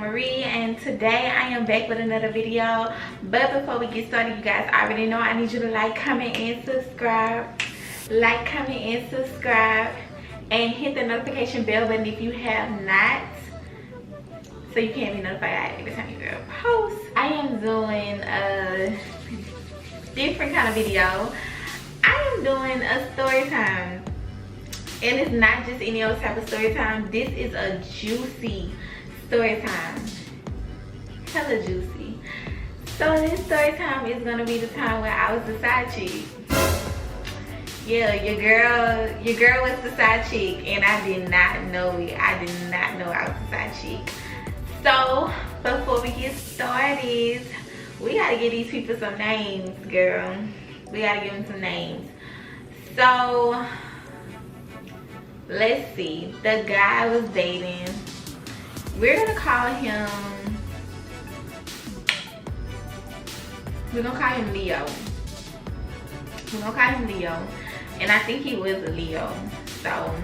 Marie, and today I am back with another video. But before we get started, you guys already know I need you to like, comment, and subscribe. Like, comment, and subscribe, and hit the notification bell button if you have not, so you can be notified every time you go post. I am doing a different kind of video. I am doing a story time, and it's not just any old type of story time. This is a juicy story time, hella juicy. So this story time is gonna be the time where I was the side chick. Yeah, your girl was the side chick, and I did not know it. I did not know I was the side chick. So before we get started, we gotta give these people some names, girl. We gotta give them some names. So let's see. The guy I was dating, we're gonna call him, Leo. We're gonna call him Leo. And I think he was a Leo. So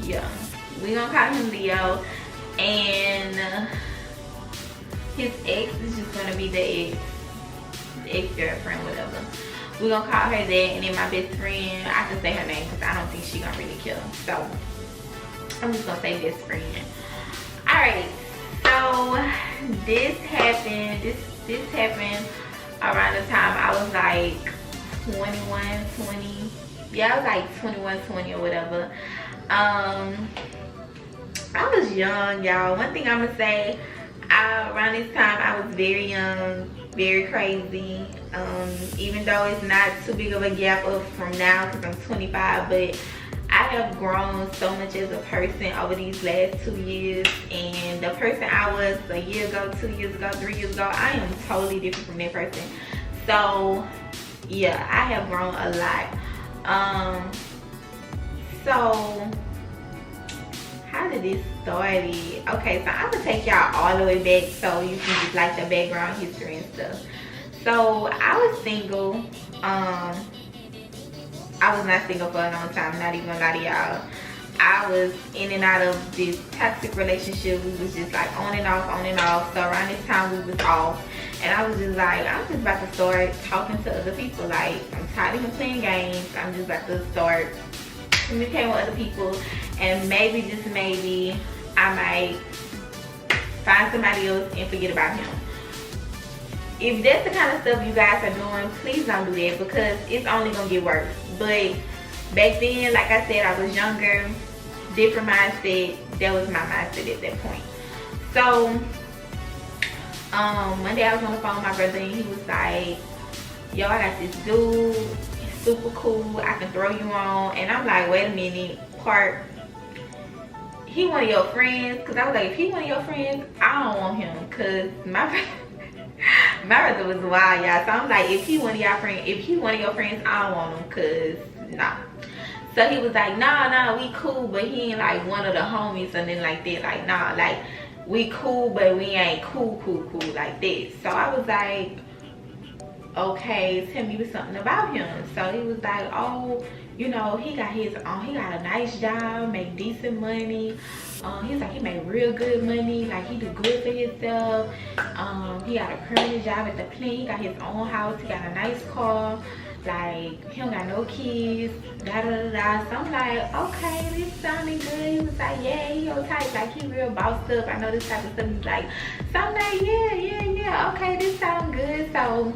yeah, we're gonna call him Leo. And his ex is just gonna be the ex-girlfriend, whatever. We're gonna call her that. And then my best friend, I can say her name because I don't think she gonna really kill. So I'm just gonna say best friend. Alright, so this happened around the time I was like 21, 20. Yeah, I was like 21, 20 or whatever. I was young, y'all. One thing I'm gonna say, around this time I was very young, very crazy. Even though it's not too big of a gap up from now because I'm 25, but I have grown so much as a person over these last 2 years, and the person I was a year ago, 2 years ago, 3 years ago, I am totally different from that person. So yeah, I have grown a lot. So how did this start? Okay, so I'm gonna take y'all all the way back so you can just like the background history and stuff. So I was single. I was not single for a long time, not even gonna lie to y'all. I was in and out of this toxic relationship. We was just like on and off, on and off. So around this time we was off, and I was just like, I'm just about to start talking to other people. Like, I'm tired of him playing games. I'm just about to start communicating with other people, and maybe, just maybe, I might find somebody else and forget about him. If that's the kind of stuff you guys are doing, please don't do that, because it's only gonna get worse. But back then, like I said, I was younger, different mindset. That was my mindset at that point. So one day I was on the phone with my brother, and he was like, yo, I got this dude, he's super cool, I can throw you on. And I'm like, wait a minute, he one of your friends? Because I was like, if he one of your friends, I don't want him, because my brother was wild, y'all. So I'm like, if he one of your friends, I don't want him, because nah. So he was like, nah, we cool, but he ain't like one of the homies, and then like that. Like, nah, like, we cool, but we ain't cool like that. So I was like, okay, tell me something about him. So he was like, oh, you know, he got a nice job, make decent money. He's like, he make real good money, like he do good for himself. He got a permanent job at the plant, he got his own house, he got a nice car, like he don't got no kids, da da da da. So I'm like, okay, this sounding good. He was like, yeah, he your type, like he real bossed up, I know this type of stuff. He's like, so I'm like, yeah, okay, this sound good. So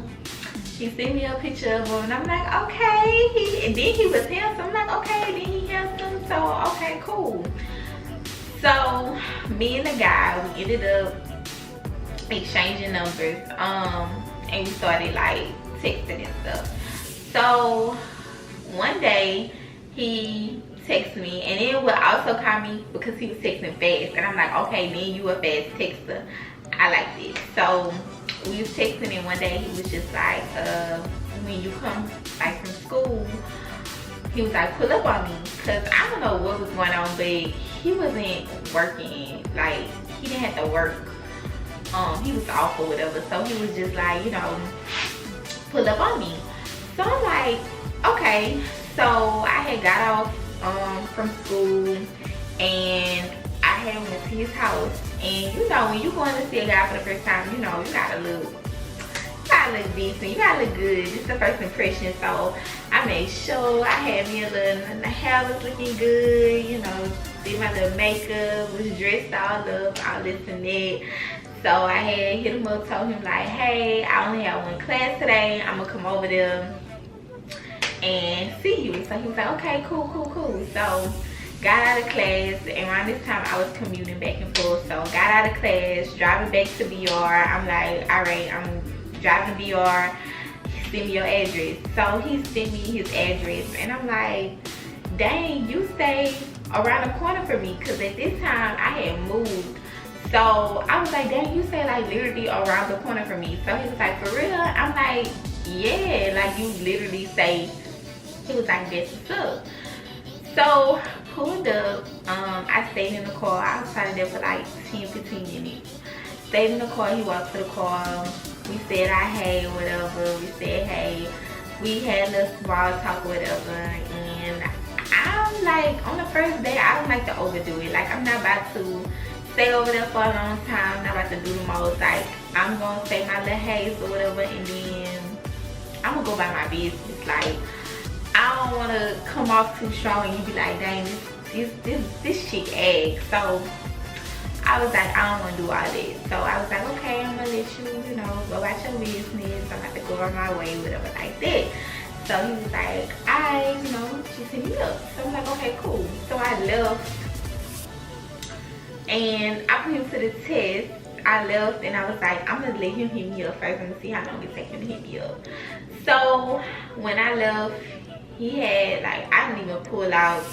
he sent me a picture of him, and I'm like, okay. And then he was handsome. I'm like, okay, then he handsome, so okay, cool. So me and the guy, we ended up exchanging numbers, and we started like texting and stuff. So one day he texted me, and then would also call me because he was texting fast, and I'm like, okay, then you a fast texter, I like this. So we was texting, and one day he was just like, when you come like from school, he was like, pull up on me, because I don't know what was going on, but he wasn't working, like he didn't have to work, he was off or whatever. So he was just like, you know, pull up on me. So I'm like, okay. So I had got off from school, and I had went to his house, And you know, when you going to see a guy for the first time, you know, you gotta look decent, you gotta look good. Just the first impression. So I made sure I had me a little, the hair was looking good, you know, did my little makeup, was dressed all up, all this and that. So I had hit him up, told him like, hey, I only have one class today, I'm gonna come over there and see you. So he was like, okay, cool. So got out of class, and around this time I was commuting back and forth. So got out of class, driving back to BR. I'm like, all right, I'm driving to BR, send me your address. So he sent me his address, and I'm like, dang, you stay around the corner for me, because at this time I had moved. So I was like, dang, you stay like literally around the corner for me. So he was like, for real? I'm like, yeah, like you literally stay. He was like, that's what's up. So pulled up, I stayed in the car. I was probably there for like 10-15 minutes. Stayed in the car, he walked to the car. We said our hey, whatever. We said hey. We had a little small talk, whatever. And I'm like, on the first day, I don't like to overdo it. Like, I'm not about to stay over there for a long time. I'm not about to do the most. Like, I'm gonna say my little haze or whatever, and then I'm gonna go by my business. Like, I don't want to come off too strong and you be like, dang, this chick egg. So I was like, I don't want to do all that. So I was like, okay, I'm gonna let you, you know, go about your business. I'm about to go on my way, whatever, like that. So he was like, you know, just hit me up. So I'm like, okay, cool. So I left, and I put him to the test. I left, and I was like, I'm gonna let him hit me up first. I'm gonna see how long it takes him to hit me up. So when I left, he had, like, I didn't even pull out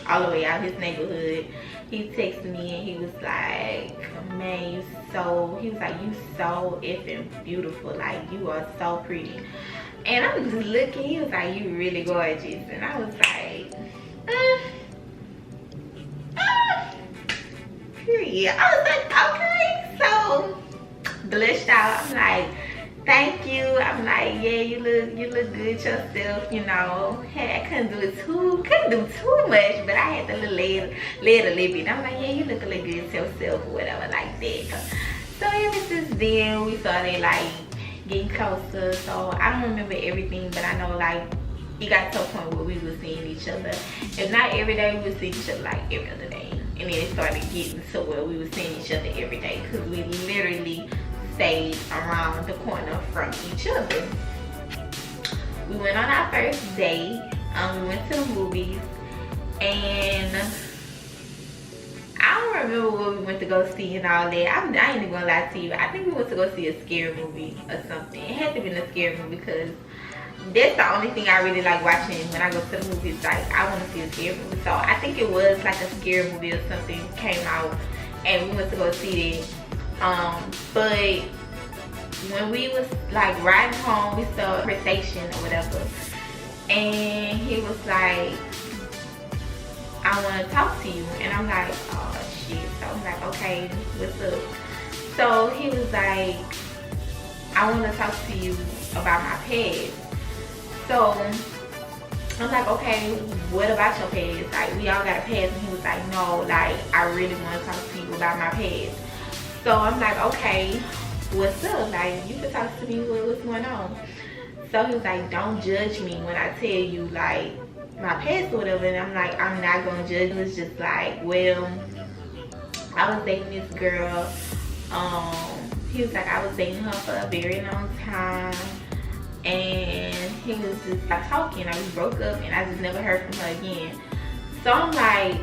all the way out his neighborhood. He texted me and he was like, man, you so effing beautiful. Like, you are so pretty. And I was just looking, he was like, you really gorgeous. And I was like, period. I was like, okay. So blushed out. I'm like, thank you. I'm like, yeah, you look good yourself, you know. Hey, I couldn't do too much, but I had to lay it a little bit. I'm like, yeah, you look good yourself or whatever, like that. So ever since then, we started like getting closer. So I don't remember everything, but I know like it got to a point where we were seeing each other. If not every day, we would see each other like every other day. And then it started getting to where we were seeing each other every day, because we literally stayed around the corner from each other. We went on our first date. We went to the movies, and I don't remember what we went to go see and all that. I ain't even gonna lie to you. I think we went to go see a scary movie or something. It had to be a scary movie, because that's the only thing I really like watching when I go to the movies. Like, I want to see a scary movie. So I think it was like a scary movie or something came out, and we went to go see it. But when we was like riding home, we saw a conversation or whatever, and he was like, I want to talk to you. And I'm like, oh shit. So I'm like, okay, what's up? So he was like, I want to talk to you about my past. So I'm like, okay, what about your past? Like, we all got a past. And he was like, no, like, I really want to talk to you about my past. So I'm like, okay, what's up? Like, you can talk to me, what's going on? So he was like, don't judge me when I tell you like my past or whatever. And I'm like, I'm not gonna judge. It was just like, well, I was dating this girl. He was like, I was dating her for a very long time, and he was just like talking. Like, we broke up, and I just never heard from her again. So I'm like,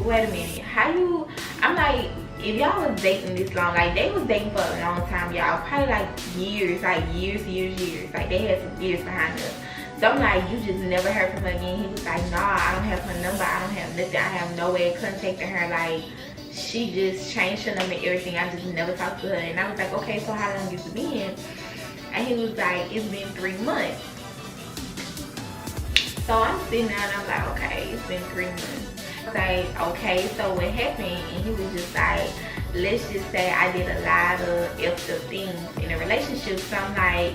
wait a minute, how you? I'm like, if y'all was dating this long, like they was dating for a long time, y'all, probably like years. Like they had some years behind us. So I'm like, you just never heard from her again? He was like, nah, I don't have her number, I don't have nothing, I have no way of contacting her. Like, she just changed her number and everything, I just never talked to her. And I was like, okay, so how long has it been? And he was like, it's been 3 months. So I'm sitting there and I'm like, okay, it's been 3 months. Like, okay, so what happened? And he was just like, let's just say I did a lot of extra things in a relationship. So I'm like,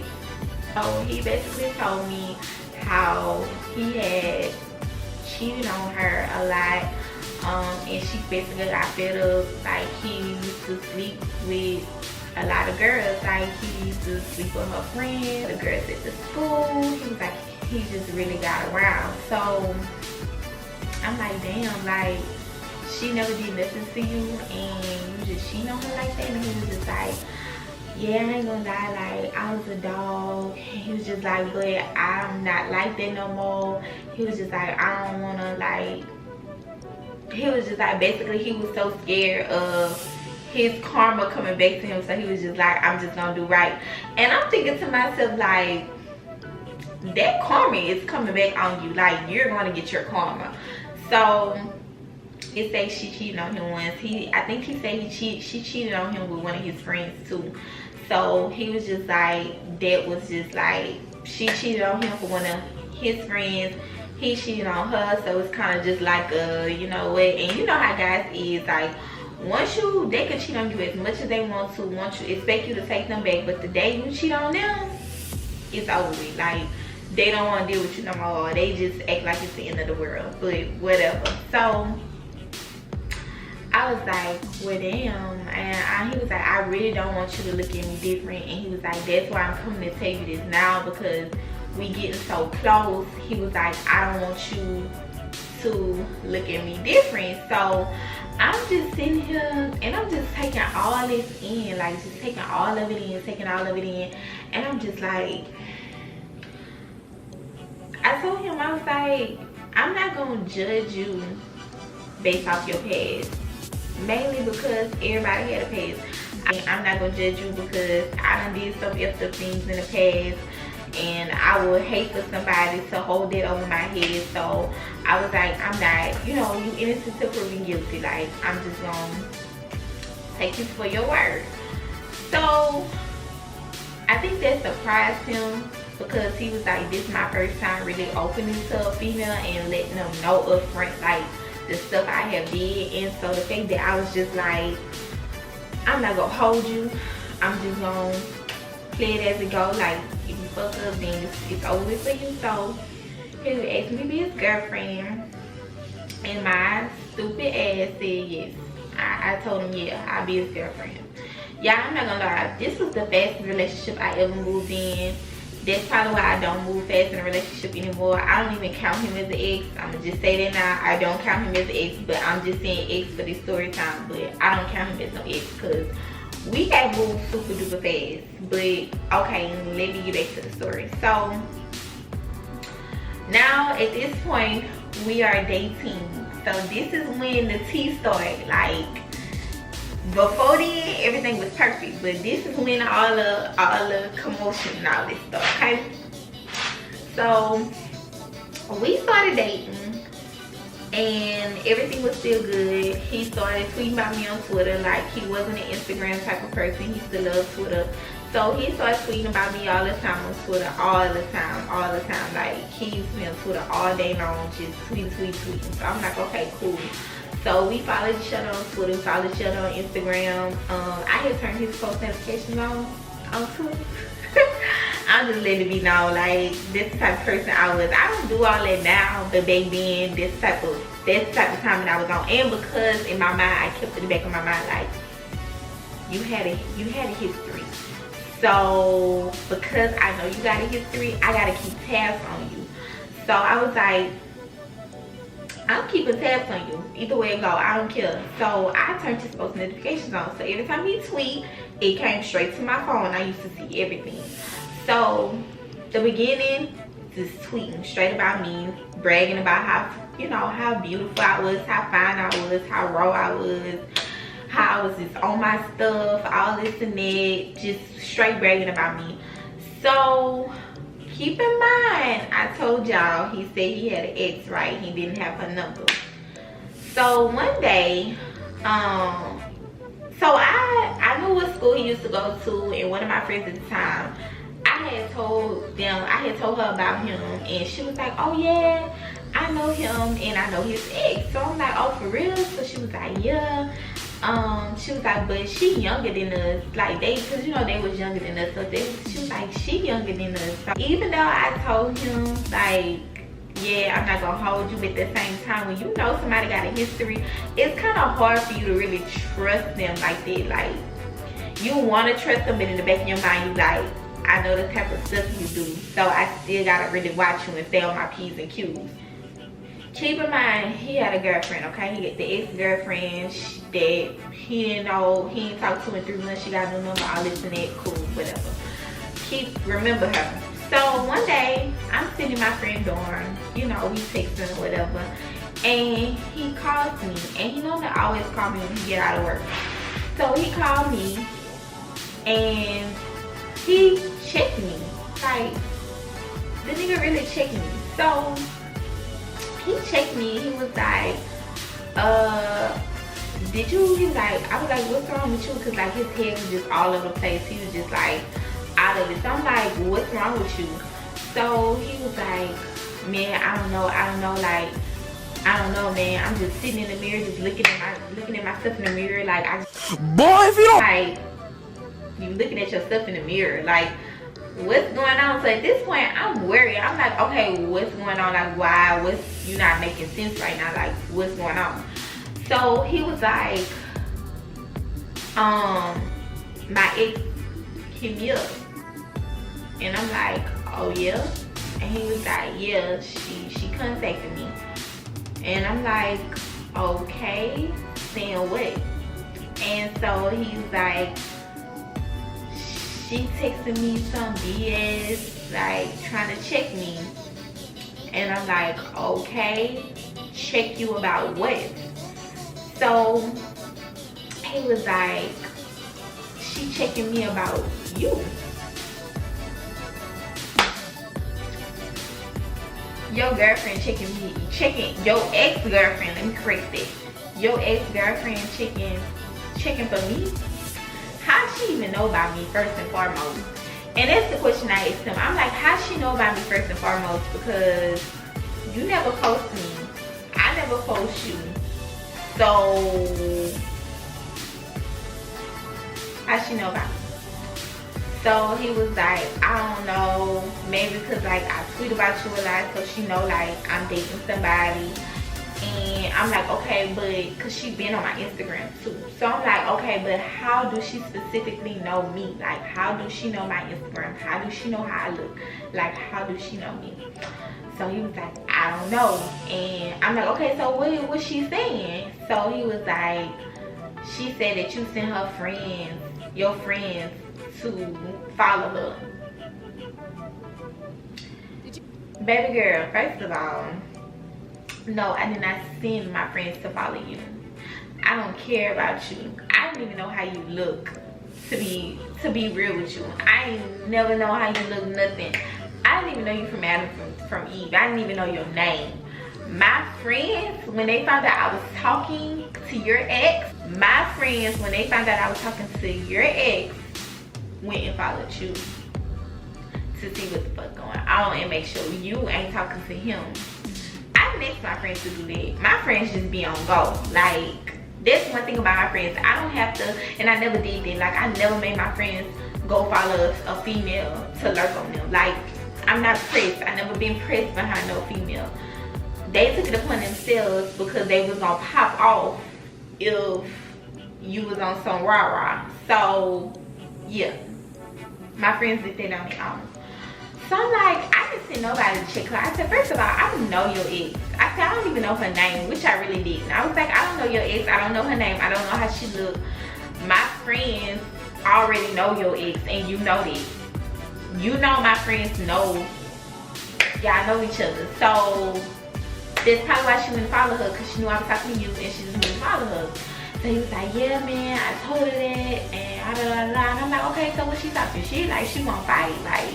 so he basically told me how he had cheated on her a lot. And she basically got fed up. Like, he used to sleep with a lot of girls. Like, he used to sleep with her friends, the girls at the school. He was like, he just really got around. So I'm like, damn, like, she never did nothing to you and you just cheating on her like that. And he was just like, yeah, I ain't gonna lie, like, I was a dog. He was just like, but I'm not like that no more. He was just like, I don't wanna, like, he was just like, basically he was so scared of his karma coming back to him, so he was just like, I'm just gonna do right. And I'm thinking to myself, like, that karma is coming back on you. Like, you're gonna get your karma. So it says she cheated on him once. I think he said she cheated on him with one of his friends too. So he was just like, that was just like, she cheated on him for one of his friends. He cheated on her, so it's kind of just like you know what, and you know how guys is, like, once they can cheat on you as much as they want to, expect you to take them back, but the day you cheat on them, it's over with. Like, they don't want to deal with you no more. They just act like it's the end of the world, but whatever. So I was like, well, damn. And he was like, I really don't want you to look at me different. And he was like, that's why I'm coming to tell you this now, because we getting so close. He was like, I don't want you to look at me different. So I'm just sitting here and I'm just taking all this in, like, just taking all of it in, and I'm just like, I told him, I was like, I'm not gonna judge you based off your past, mainly because everybody had a past. I'm not gonna judge you because I done did some effed up things in the past, and I would hate for somebody to hold it over my head. So I was like, I'm not, you know, you innocent till proven guilty. Like, I'm just gonna take you for your word. So I think that surprised him, because he was like, this is my first time really opening to a female and letting them know up front, like, the stuff I have did. And so the fact that I was just like, I'm not gonna hold you, I'm just gonna play it as it goes. Like, if you fuck up, then it's over with for you. So he asked me to be his girlfriend, and my stupid ass said yes. I told him, yeah, I'll be his girlfriend. Yeah, I'm not gonna lie, this was the fastest relationship I ever moved in. That's probably why I don't move fast in a relationship anymore. I don't even count him as an ex. I'm gonna just say that now. I don't count him as an ex, but I'm just saying ex for this story time. But I don't count him as no ex, because we have moved super duper fast. But okay, let me get back to the story. So now at this point, we are dating. So this is when the tea started. Like, before then, everything was perfect, but this is when all the commotion and all this stuff, okay? So we started dating and everything was still good. He started tweeting about me on Twitter. Like, he wasn't an Instagram type of person. He still loves Twitter. So he started tweeting about me all the time on Twitter, all the time. Like, he used to be on Twitter all day long, just tweeting. So I'm like, okay, cool. So we followed each other on Twitter, followed each other on Instagram. I had turned his post notifications on Twitter. I'm just letting it be known, like, this the type of person I was. I don't do all that now, but back then, that's the type of time that I was on. And because in my mind, I kept it in the back of my mind, like, you had a history. So because I know you got a history, I gotta keep tabs on you. So I was like, I'm keeping tabs on you. Either way it go, I don't care. So I turned his post notifications on. So every time he tweet, it came straight to my phone. I used to see everything. So the beginning, just tweeting straight about me, bragging about how, you know, how beautiful I was, how fine I was, how raw I was, how I was just on my stuff, all this and that, just straight bragging about me. So keep in mind, I told y'all he said he had an ex, right? He didn't have her number. So one day, so I knew what school he used to go to, and one of my friends at the time, I had told her about him, and she was like, oh yeah, I know him and I know his ex. So I'm like, oh, for real? So she was like, yeah. She was like, but she younger than us. Like, cause you know they was younger than us. So she was like, she younger than us. So even though I told him, like, yeah, I'm not gonna hold you, but at the same time, when you know somebody got a history, it's kind of hard for you to really trust them like that. Like, you want to trust them, but in the back of your mind, you like, I know the type of stuff you do, so I still gotta really watch you and stay on my P's and Q's. Keep in mind, he had a girlfriend, okay? He got the ex-girlfriend that he didn't know, he didn't talk to in 3 months. She got a new number, all this and that, cool, whatever. Remember her. So one day, I'm sitting in my friend's dorm, you know, we texting or whatever, and he calls me, and he normally always call me when he get out of work. So he called me, and he checked me. Like, the nigga really checked me. So he checked me, he was like, did you, he was like, I was like, what's wrong with you? Cause like his head was just all over the place. He was just like out of it. So I'm like, what's wrong with you? So he was like, man, I don't know, like, I don't know, man. I'm just sitting in the mirror, just looking at myself in the mirror, like, boy, if you don't, like, you looking at yourself in the mirror, like, what's going on? So at this point, I'm worried. I'm like, okay, what's going on? Like, why? You not making sense right now? Like, what's going on? So he was like, my ex hit me up, and I'm like, oh yeah, and he was like, yeah, she contacted me, and I'm like, okay, saying what? And so he's like, she texted me some BS, like trying to check me. And I'm like, okay, check you about what? So he was like, she checking me about you. Your girlfriend checking your ex-girlfriend, let me correct that. Your ex-girlfriend checking for me? How she even know about me first and foremost? And that's the question I asked him. I'm like, how she know about me first and foremost? Because you never post me, I never post you. So how she know about me? So he was like, I don't know, maybe because like I tweet about you a lot, so she know like I'm dating somebody. And I'm like, okay, but because she been on my Instagram too. So I'm like, okay, but how do she specifically know me? Like, how do she know my Instagram? How do she know how I look? Like, how do she know me? So he was like, I don't know. And I'm like, okay, so what was she saying? So he was like, she said that you sent her friends, your friends, to follow her. Baby girl, first of all, no, I did not send my friends to follow you. I don't care about you. I don't even know how you look, to be real with you. I ain't never know how you look, nothing. I didn't even know you from Adam from Eve. I didn't even know your name. My friends, when they found out I was talking to your ex, my friends, when they found out I was talking to your ex, went and followed you to see what the fuck going on and make sure you ain't talking to him. I didn't ask my friends to do that. My friends just be on go. Like, that's one thing about my friends. I don't have to, and I never did that. Like, I never made my friends go follow a female to lurk on them. Like, I'm not pressed. I never been pressed behind no female. They took it upon themselves because they was gonna pop off if you was on some rah-rah. So, yeah. My friends did that on their own. So I'm like, I didn't send nobody to check her. I said, first of all, I don't know your ex. I said, I don't even know her name, which I really didn't. I was like, I don't know your ex. I don't know her name. I don't know how she look. My friends already know your ex, and you know that. You know my friends know. Y'all know each other. So that's probably why she wouldn't follow her, because she knew I was talking to you, and she just wouldn't follow her. So he was like, yeah, man, I told her that, and blah, blah, blah. And I'm like, okay, so what she talking? She like, she won't fight, like.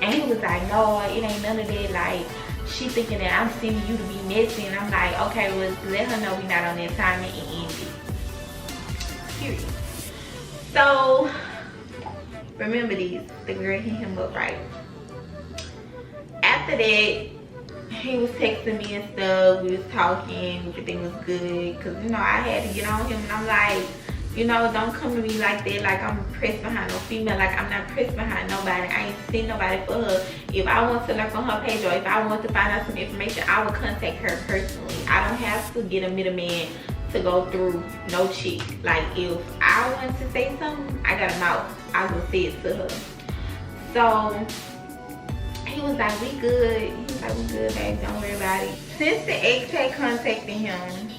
And he was like, no, it ain't none of that. Like, she thinking that I'm sending you to be messy. And I'm like, okay, well, let her know we not on that time and end it. Period. So, remember these. The girl hit him up, right? After that, he was texting me and stuff. We was talking. Everything was good. Because, you know, I had to get on him. And I'm like, You know, don't come to me like that, like I'm pressed behind no female. Like, I'm not pressed behind nobody. I ain't seen nobody for her. If I want to look on her page, or if I want to find out some information, I would contact her personally. I don't have to get a middleman to go through no chick. Like, if I want to say something, I got a mouth, I will say it to her. So he was like, we good. He was like, we good, babe, don't worry about it. Since the ex had contacted him,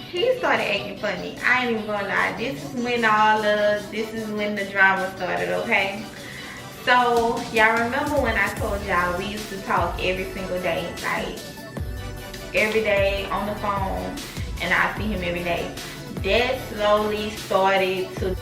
he started acting funny. I ain't even gonna lie. This is when the drama started, okay? So y'all remember when I told y'all we used to talk every single day, like every day on the phone, and I see him every day. That slowly started to